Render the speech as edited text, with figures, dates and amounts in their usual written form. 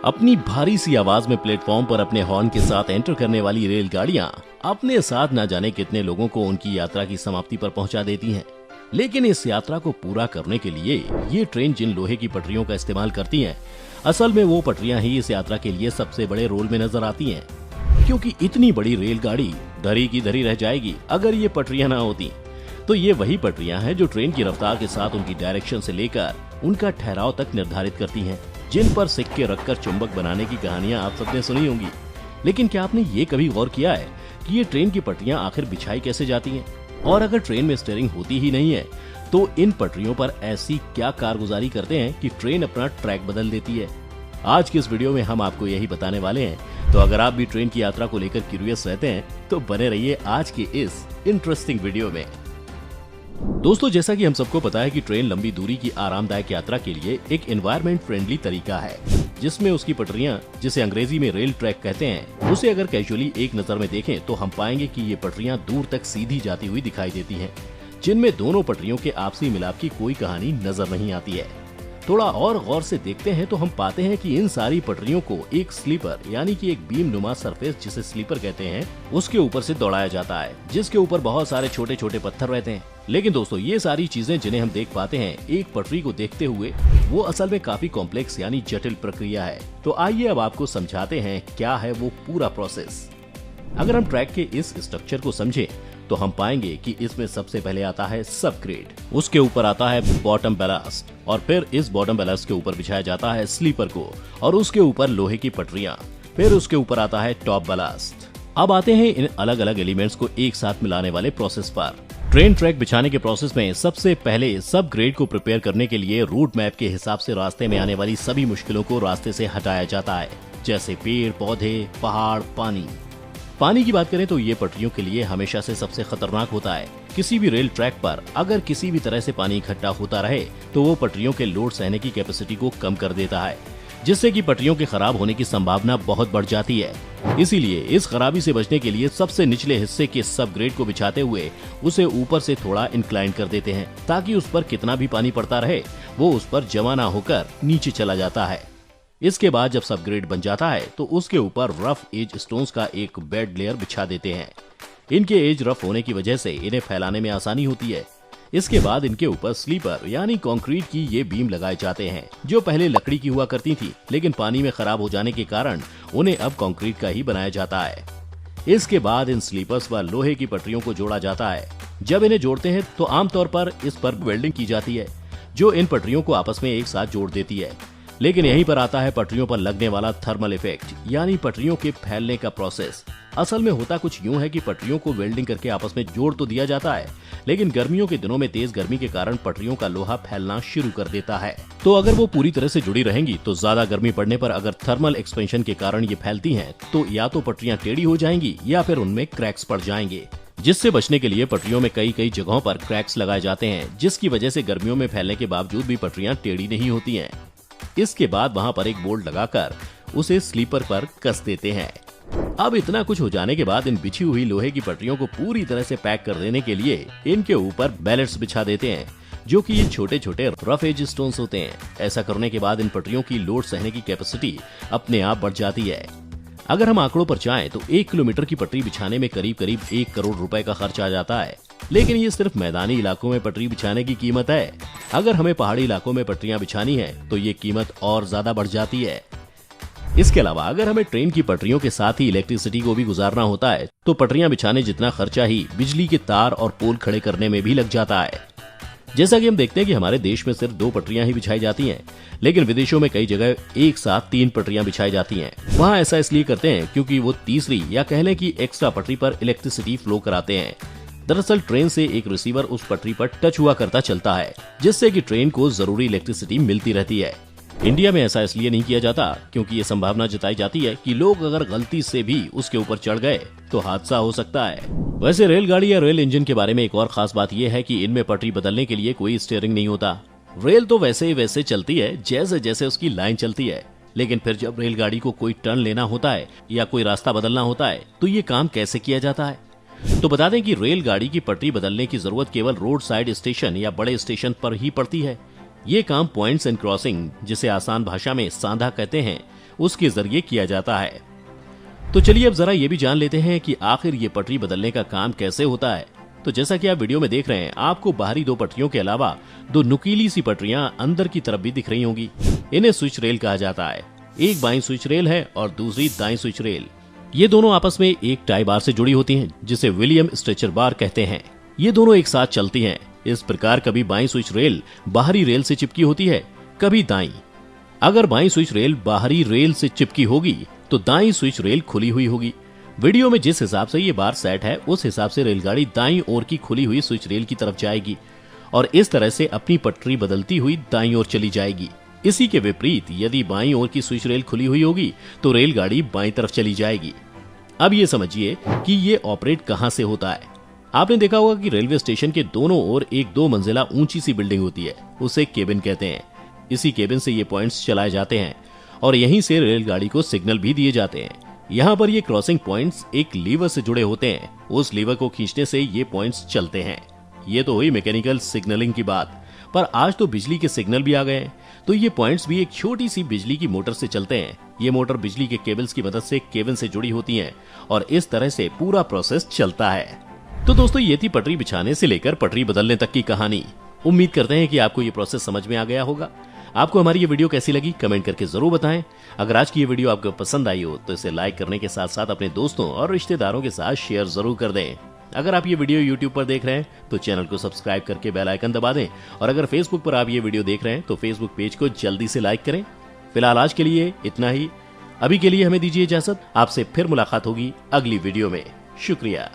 अपनी भारी सी आवाज में प्लेटफॉर्म पर अपने हॉर्न के साथ एंटर करने वाली रेलगाड़ियां अपने साथ न जाने कितने लोगों को उनकी यात्रा की समाप्ति पर पहुंचा देती हैं। लेकिन इस यात्रा को पूरा करने के लिए ये ट्रेन जिन लोहे की पटरियों का इस्तेमाल करती हैं, असल में वो पटरियां ही इस यात्रा के लिए सबसे बड़े रोल में नजर आती हैं। क्योंकि इतनी बड़ी रेलगाड़ी धरी की धरी रह जाएगी अगर ये पटरियां ना होती। तो ये वही पटरियां हैं जो ट्रेन की रफ्तार के साथ उनकी डायरेक्शन से लेकर उनका ठहराव तक निर्धारित करती हैं, जिन पर सिक्के रखकर चुंबक बनाने की कहानियां आप सबने सुनी होंगी। लेकिन क्या आपने ये कभी गौर किया है कि ये ट्रेन की पटरियां आखिर बिछाई कैसे जाती हैं? और अगर ट्रेन में स्टीयरिंग होती ही नहीं है तो इन पटरियों पर ऐसी क्या कारगुजारी करते हैं कि ट्रेन अपना ट्रैक बदल देती है? आज की इस वीडियो में हम आपको यही बताने वाले हैं। तो अगर आप भी ट्रेन की यात्रा को लेकर क्यूरियस रहते हैं तो बने रहिए आज की इस इंटरेस्टिंग वीडियो में। दोस्तों, जैसा कि हम सबको पता है कि ट्रेन लंबी दूरी की आरामदायक यात्रा के लिए एक एनवायरमेंट फ्रेंडली तरीका है, जिसमें उसकी पटरियां, जिसे अंग्रेजी में रेल ट्रैक कहते हैं, उसे अगर कैजुअली एक नजर में देखें तो हम पाएंगे कि ये पटरियां दूर तक सीधी जाती हुई दिखाई देती हैं, जिनमें दोनों पटरियों के आपसी मिलाप की कोई कहानी नजर नहीं आती है। थोड़ा और गौर से देखते हैं तो हम पाते हैं कि इन सारी पटरियों को एक स्लीपर यानी कि एक बीम नुमा सरफेस, जिसे स्लीपर कहते हैं, उसके ऊपर से दौड़ाया जाता है, जिसके ऊपर बहुत सारे छोटे छोटे पत्थर रहते हैं। लेकिन दोस्तों, ये सारी चीजें जिन्हें हम देख पाते हैं एक पटरी को देखते हुए, वो असल में काफी कॉम्प्लेक्स यानी जटिल प्रक्रिया है। तो आइए अब आपको समझाते हैं क्या है वो पूरा प्रोसेस। अगर हम ट्रैक के इस स्ट्रक्चर को समझें तो हम पाएंगे कि इसमें सबसे पहले आता है सब ग्रेड, उसके ऊपर आता है बॉटम बैलास्ट, और फिर इस बॉटम बैलास्ट के ऊपर बिछाया जाता है स्लीपर को, और उसके ऊपर लोहे की पटरियां, फिर उसके ऊपर आता है टॉप बैलास्ट। अब आते हैं इन अलग अलग एलिमेंट्स को एक साथ मिलाने वाले प्रोसेस पर। ट्रेन ट्रैक बिछाने के प्रोसेस में सबसे पहले सब ग्रेड को प्रिपेयर करने के लिए रूट मैप के हिसाब से रास्ते में आने वाली सभी मुश्किलों को रास्ते से हटाया जाता है, जैसे पेड़ पौधे, पहाड़, पानी। पानी की बात करें तो ये पटरियों के लिए हमेशा से सबसे खतरनाक होता है। किसी भी रेल ट्रैक पर अगर किसी भी तरह से पानी इकट्ठा होता रहे तो वो पटरियों के लोड सहने की कैपेसिटी को कम कर देता है, जिससे कि पटरियों के खराब होने की संभावना बहुत बढ़ जाती है। इसीलिए इस खराबी से बचने के लिए सबसे निचले हिस्से के सब ग्रेड को बिछाते हुए उसे ऊपर से थोड़ा इंक्लाइन कर देते हैं, ताकि उस पर कितना भी पानी पड़ता रहे वो उस पर जमा ना होकर नीचे चला जाता है। इसके बाद जब सब ग्रेड बन जाता है तो उसके ऊपर रफ एज स्टोन्स का एक बेड लेयर बिछा देते हैं। इनके एज रफ होने की वजह से इन्हें फैलाने में आसानी होती है। इसके बाद इनके ऊपर स्लीपर यानी कंक्रीट की ये बीम लगाए जाते हैं, जो पहले लकड़ी की हुआ करती थी, लेकिन पानी में खराब हो जाने के कारण उन्हें अब कंक्रीट का ही बनाया जाता है। इसके बाद इन स्लीपर्स पर लोहे की पटरियों को जोड़ा जाता है। जब इन्हें जोड़ते हैं तो आमतौर पर इस पर वेल्डिंग की जाती है, जो इन पटरियों को आपस में एक साथ जोड़ देती है। लेकिन यहीं पर आता है पटरियों पर लगने वाला थर्मल इफेक्ट, यानी पटरियों के फैलने का प्रोसेस। असल में होता कुछ यूं है कि पटरियों को वेल्डिंग करके आपस में जोड़ तो दिया जाता है, लेकिन गर्मियों के दिनों में तेज गर्मी के कारण पटरियों का लोहा फैलना शुरू कर देता है। तो अगर वो पूरी तरह से जुड़ी रहेंगी तो ज्यादा गर्मी पड़ने पर अगर थर्मल एक्सपेंशन के कारण ये फैलती हैं, तो या तो पटरियां टेढ़ी हो जाएंगी या फिर उनमें क्रैक्स पड़ जाएंगे। जिससे बचने के लिए पटरियों में कई जगहों पर क्रैक्स लगाए जाते हैं, जिसकी वजह से गर्मियों में फैलने के बावजूद भी पटरियां टेढ़ी नहीं होती हैं। इसके बाद वहां पर एक बोल्ट लगाकर उसे स्लीपर पर कस देते हैं। अब इतना कुछ हो जाने के बाद इन बिछी हुई लोहे की पटरियों को पूरी तरह से पैक कर देने के लिए इनके ऊपर बैलेट्स बिछा देते हैं, जो कि ये छोटे छोटे रफ एज स्टोन्स होते हैं। ऐसा करने के बाद इन पटरियों की लोड सहने की कैपेसिटी अपने आप बढ़ जाती है। अगर हम आंकड़ों पर जाएं तो 1 किलोमीटर की पटरी बिछाने में करीब 1 करोड़ रुपए का खर्च आ जाता है। लेकिन ये सिर्फ मैदानी इलाकों में पटरी बिछाने की कीमत है। अगर हमें पहाड़ी इलाकों में पटरियां बिछानी है तो ये कीमत और ज्यादा बढ़ जाती है। इसके अलावा अगर हमें ट्रेन की पटरियों के साथ ही इलेक्ट्रिसिटी को भी गुजारना होता है तो पटरियां बिछाने जितना खर्चा ही बिजली के तार और पोल खड़े करने में भी लग जाता है। जैसा कि हम देखते हैं कि हमारे देश में सिर्फ 2 पटरियां ही बिछाई जाती हैं, लेकिन विदेशों में कई जगह एक साथ 3 पटरियां बिछाई जाती हैं। वहां ऐसा इसलिए करते हैं क्योंकि वो तीसरी या कह लें कि एक्स्ट्रा पटरी पर इलेक्ट्रिसिटी फ्लो कराते हैं। दरअसल ट्रेन से एक रिसीवर उस पटरी पर टच हुआ करता चलता है, जिससे कि ट्रेन को जरूरी इलेक्ट्रिसिटी मिलती रहती है। इंडिया में ऐसा इसलिए नहीं किया जाता क्योंकि ये संभावना जताई जाती है कि लोग अगर गलती से भी उसके ऊपर चढ़ गए तो हादसा हो सकता है। वैसे रेलगाड़ी या रेल इंजन के बारे में एक और खास बात यह है कि इनमें पटरी बदलने के लिए कोई स्टीयरिंग नहीं होता। रेल तो वैसे ही वैसे चलती है जैसे जैसे उसकी लाइन चलती है, लेकिन फिर जब रेलगाड़ी को कोई टर्न लेना होता है या कोई रास्ता बदलना होता है तो ये काम कैसे किया जाता है? तो बता दें कि रेलगाड़ी की पटरी बदलने की जरूरत केवल रोड साइड स्टेशन या बड़े स्टेशन पर ही पड़ती है। ये काम पॉइंट्स एंड क्रॉसिंग, जिसे आसान भाषा में सांधा कहते हैं, उसके जरिए किया जाता है। तो चलिए अब जरा ये भी जान लेते हैं कि आखिर ये पटरी बदलने का काम कैसे होता है। तो जैसा कि आप वीडियो में देख रहे हैं, आपको बाहरी 2 पटरियों के अलावा 2 नुकीली सी पटरियां अंदर की तरफ भी दिख रही होंगी। इन्हें स्विच रेल कहा जाता है। एक बाईं स्विच रेल है और दूसरी दाईं स्विच रेल। ये दोनों आपस में एक टाई बार से जुड़ी होती हैं, जिसे विलियम स्ट्रेचर बार कहते हैं। ये दोनों एक साथ चलती हैं। इस प्रकार कभी बाईं स्विच रेल बाहरी रेल से चिपकी होती है, कभी दाईं। अगर बाईं स्विच रेल बाहरी रेल से चिपकी होगी तो दाईं स्विच रेल खुली हुई होगी। वीडियो में जिस हिसाब से ये बार सेट है, उस हिसाब से रेलगाड़ी दाईं ओर की खुली हुई स्विच रेल की तरफ जाएगी और इस तरह से अपनी पटरी बदलती हुई दाईं ओर चली जाएगी। इसी के विपरीत यदि बाईं ओर की स्विच रेल खुली हुई होगी तो रेलगाड़ी बाईं तरफ चली जाएगी। अब ये समझिए कि ये ऑपरेट कहां से होता है। आपने देखा होगा कि रेलवे स्टेशन के दोनों ओर एक 2 मंजिला ऊंची सी बिल्डिंग होती है, उसे केबिन कहते हैं। इसी केबिन से ये पॉइंट्स चलाए जाते हैं और यहीं से रेलगाड़ी को सिग्नल भी दिए जाते हैं। यहाँ पर ये क्रॉसिंग पॉइंट्स एक लीवर से जुड़े होते हैं। उस लीवर को खींचने से ये पॉइंट्स चलते हैं। ये तो हुई मैकेनिकल सिग्नलिंग की बात, पर आज तो बिजली के सिग्नल भी आ गए हैं, तो ये पॉइंट्स भी एक छोटी सी बिजली की मोटर से चलते हैं। ये मोटर बिजली के केबल्स की मदद से केबिन से जुड़ी होती हैं और इस तरह से पूरा प्रोसेस चलता है। तो दोस्तों, ये थी पटरी बिछाने से लेकर पटरी बदलने तक की कहानी। उम्मीद करते हैं कि आपको ये प्रोसेस समझ में आ गया होगा। आपको हमारी ये वीडियो कैसी लगी कमेंट करके जरूर बताएं। अगर आज की ये वीडियो आपको पसंद आई हो तो इसे लाइक करने के साथ साथ अपने दोस्तों और रिश्तेदारों के साथ शेयर जरूर कर दें। अगर आप ये वीडियो YouTube पर देख रहे हैं तो चैनल को सब्सक्राइब करके बेल आइकन दबा दें और अगर Facebook पर आप ये वीडियो देख रहे हैं तो Facebook पेज को जल्दी से लाइक करें। फिलहाल आज के लिए इतना ही। अभी के लिए हमें दीजिए इजाजत। आपसे फिर मुलाकात होगी अगली वीडियो में। शुक्रिया।